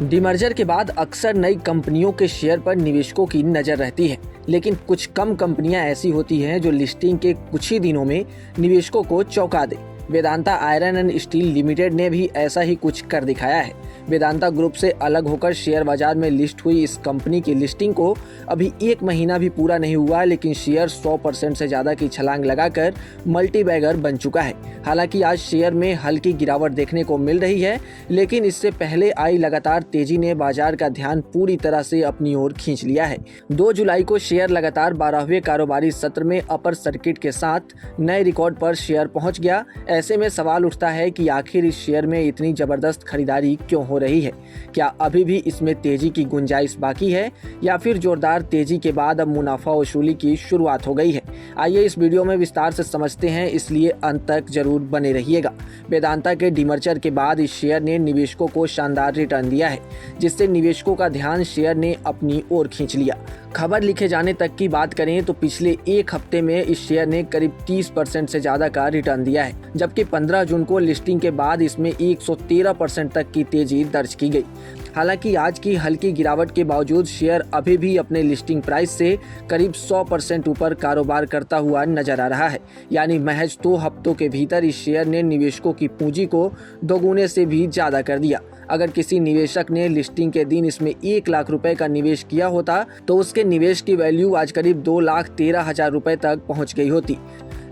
Demerger के बाद अक्सर नई कंपनियों के शेयर पर निवेशकों की नज़र रहती है, लेकिन कुछ कम कंपनियां ऐसी होती हैं जो लिस्टिंग के कुछ ही दिनों में निवेशकों को चौंका दे। Vedanta iron and steel limited ने भी ऐसा ही कुछ कर दिखाया है। वेदांता ग्रुप से अलग होकर शेयर बाजार में लिस्ट हुई इस कंपनी की लिस्टिंग को अभी 1 महीना भी पूरा नहीं हुआ, लेकिन शेयर 100% से ज़्यादा की छलांग लगाकर मल्टी बैगर बन चुका है। हालांकि आज शेयर में हल्की गिरावट देखने को मिल रही है, लेकिन इससे पहले आई लगातार तेजी ने बाजार का ध्यान पूरी तरह से अपनी ओर खींच लिया है। 2 जुलाई को शेयर लगातार 12वें कारोबारी सत्र में अपर सर्किट के साथ नए रिकॉर्ड पर शेयर पहुंच गया। ऐसे में सवाल उठता है कि आखिर इस शेयर में इतनी जबरदस्त खरीदारी क्यों हो रही है? क्या अभी भी इसमें तेजी की गुंजाइश बाकी है या फिर जोरदार तेजी के बाद अब मुनाफा वसूली की शुरुआत हो गई है? आइए इस वीडियो में विस्तार से समझते हैं, इसलिए अंत तक जरूर बने रहिएगा। वेदांता के डीमर्जर के बाद इस शेयर ने निवेशकों को शानदार रिटर्न दिया है, जिससे निवेशकों का ध्यान शेयर ने अपनी ओर खींच लिया। खबर लिखे जाने तक की बात करें तो पिछले 1 हफ्ते में इस शेयर ने करीब 30% से ज्यादा का रिटर्न दिया है, जबकि 15 जून को लिस्टिंग के बाद इसमें 113% तक की तेजी दर्ज की गई। हालांकि आज की हल्की गिरावट के बावजूद शेयर अभी भी अपने लिस्टिंग प्राइस से करीब 100% ऊपर कारोबार करता हुआ नजर आ रहा है। यानी महज 2 हफ्तों के भीतर इस शेयर ने निवेशकों की पूंजी को दोगुने से भी ज्यादा कर दिया। अगर किसी निवेशक ने लिस्टिंग के दिन इसमें 1 लाख रुपए का निवेश किया होता तो उसके निवेश की वैल्यू आज करीब 2,13,000 रुपए तक पहुंच गई होती।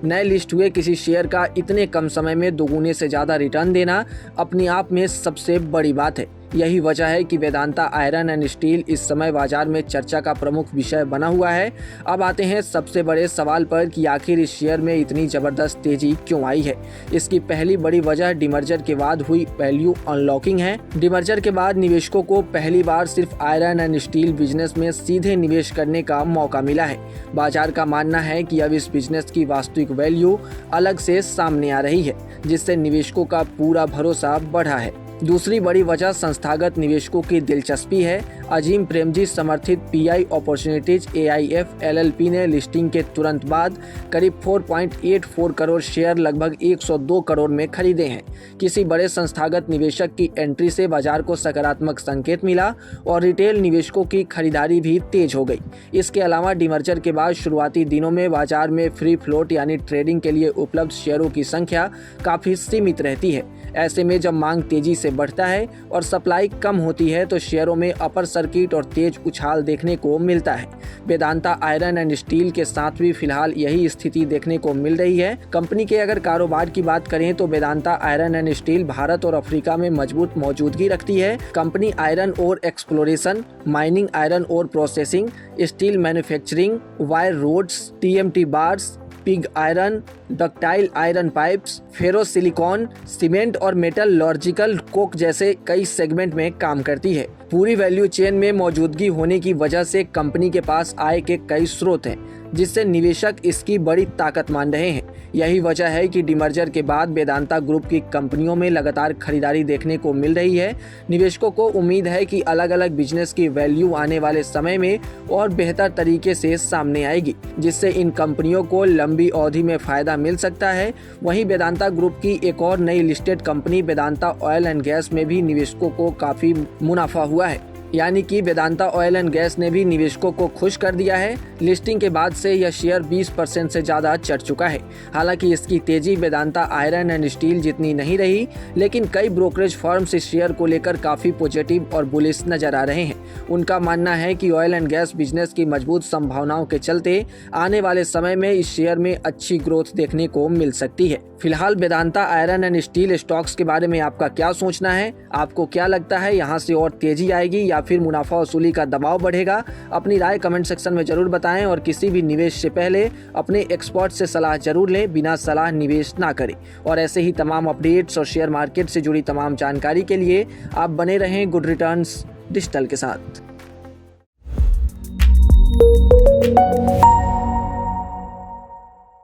नए लिस्ट हुए किसी शेयर का इतने कम समय में दोगुने से ज्यादा रिटर्न देना अपने आप में सबसे बड़ी बात है। यही वजह है कि वेदांता आयरन एंड स्टील इस समय बाजार में चर्चा का प्रमुख विषय बना हुआ है। अब आते हैं सबसे बड़े सवाल पर कि आखिर इस शेयर में इतनी जबरदस्त तेजी क्यों आई है। इसकी पहली बड़ी वजह डीमर्जर के बाद हुई वैल्यू अनलॉकिंग है। डीमर्जर के बाद निवेशकों को पहली बार सिर्फ आयरन एंड स्टील बिजनेस में सीधे निवेश करने का मौका मिला है। बाजार का मानना है कि अब इस बिजनेस की वास्तविक वैल्यू अलग से सामने आ रही है, जिससे निवेशकों का पूरा भरोसा बढ़ा है। दूसरी बड़ी वजह संस्थागत निवेशकों की दिलचस्पी है। अजीम प्रेमजी समर्थित पीआई अपॉर्चुनिटीज AIF LLP ने लिस्टिंग के तुरंत बाद करीब 4.84 करोड़ शेयर लगभग 102 करोड़ में खरीदे हैं। किसी बड़े संस्थागत निवेशक की एंट्री से बाजार को सकारात्मक संकेत मिला और रिटेल निवेशकों की खरीदारी भी तेज हो गई। इसके अलावा डीमर्जर के बाद शुरुआती दिनों में बाजार में फ्री फ्लोट यानी ट्रेडिंग के लिए उपलब्ध शेयरों की संख्या काफी सीमित रहती है। ऐसे में जब मांग तेजी से बढ़ता है और सप्लाई कम होती है तो शेयरों में अपर सर्किट और तेज उछाल देखने को मिलता है। वेदांता आयरन एंड स्टील के साथ भी फिलहाल यही स्थिति देखने को मिल रही है। कंपनी के अगर कारोबार की बात करें तो Vedanta iron and steel Bharat और अफ्रीका में मजबूत मौजूदगी रखती है। Company iron ore exploration, mining, iron ore processing, steel manufacturing, wire rods, TMT bars, pig iron, ductile iron pipes, ferro silicon, cement और मेटलर्जिकल कोक जैसे कई सेगमेंट में काम करती है। पूरी वैल्यू चेन में मौजूदगी होने की वजह से कंपनी के पास आय के कई स्रोत हैं, जिससे निवेशक इसकी बड़ी ताकत मान रहे हैं। यही वजह है कि डीमर्जर के बाद वेदांता ग्रुप की कंपनियों में लगातार खरीदारी देखने को मिल रही है। निवेशकों को उम्मीद है कि अलग अलग बिजनेस की वैल्यू आने वाले समय में और बेहतर तरीके से सामने आएगी, जिससे इन कंपनियों को लंबी अवधि में फायदा मिल सकता है। वहीं वेदांता ग्रुप की एक और नई listed company Vedanta oil and gas में भी निवेशकों को काफी मुनाफा हुआ है। यानी कि वेदांता ऑयल एंड गैस ने भी निवेशकों को खुश कर दिया है। लिस्टिंग के बाद से यह शेयर 20% से ज्यादा चढ़ चुका है। हालांकि इसकी तेजी वेदांता आयरन एंड स्टील जितनी नहीं रही, लेकिन कई ब्रोकरेज फर्म्स इस शेयर को लेकर काफी पॉजिटिव और बुलिश नजर आ रहे हैं। उनका मानना है कि ऑयल एंड गैस बिजनेस की मजबूत संभावनाओं के चलते आने वाले समय में इस शेयर में अच्छी ग्रोथ देखने को मिल सकती है। फिलहाल Vedanta iron and steel stocks के बारे में आपका क्या सोचना है? आपको क्या लगता है, यहाँ से और तेजी आएगी या फिर मुनाफा वसूली का दबाव बढ़ेगा? अपनी राय कमेंट सेक्शन में जरूर बताएं और किसी भी निवेश से पहले अपने एक्सपर्ट से सलाह जरूर लें। बिना सलाह निवेश ना करें। और ऐसे ही तमाम अपडेट्स और शेयर मार्केट से जुड़ी तमाम जानकारी के लिए आप बने रहें गुड रिटर्न्स डिजिटल के साथ।